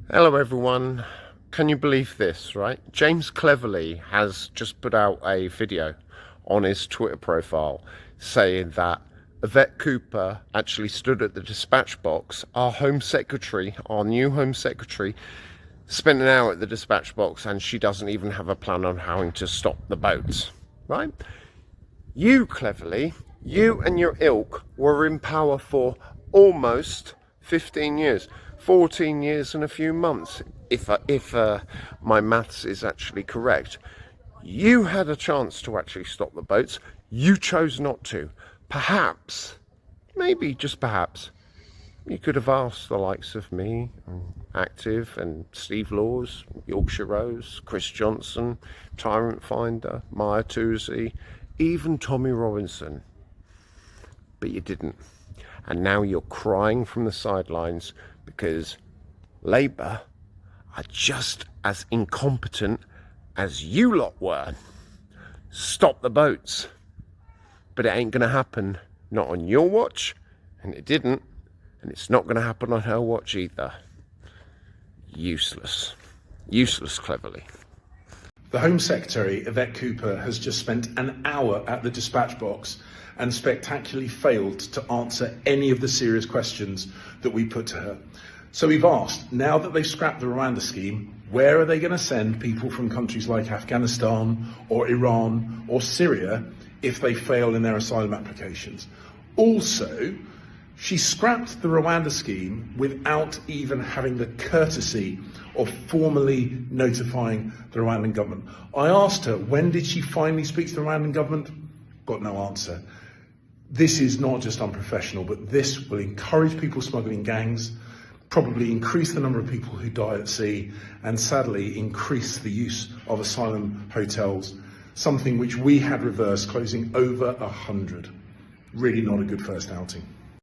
Hello everyone. Can you believe this, right? James Cleverley has just put out a video on his Twitter profile saying that Yvette Cooper actually stood at the dispatch box. Our Home Secretary, our new Home Secretary, spent an hour at the dispatch box and she doesn't even have a plan on how to stop the boats, right? You, Cleverley, you and your ilk were in power for almost 15 years. 14 years and a few months, if my maths is actually correct. You had a chance to actually stop the boats. You chose not to. Perhaps, maybe just perhaps, you could have asked the likes of me, Active, and Steve Laws, Yorkshire Rose, Chris Johnson, Tyrant Finder, Maya Toosey, even Tommy Robinson. But you didn't. And now you're crying from the sidelines because Labour are just as incompetent as you lot were. Stop the boats. But it ain't going to happen, not on your watch, and it didn't, and it's not going to happen on her watch either. Useless. Useless, Cleverley. The Home Secretary, Yvette Cooper, has just spent an hour at the dispatch box and spectacularly failed to answer any of the serious questions that we put to her. So we've asked, now that they've scrapped the Rwanda scheme, where are they going to send people from countries like Afghanistan or Iran or Syria if they fail in their asylum applications? Also, she scrapped the Rwanda scheme without even having the courtesy of formally notifying the Rwandan government. I asked her, when did she finally speak to the Rwandan government? Got no answer. This is not just unprofessional, but this will encourage people smuggling gangs, probably increase the number of people who die at sea, and sadly increase the use of asylum hotels, something which we had reversed, closing over 100. Really not a good first outing.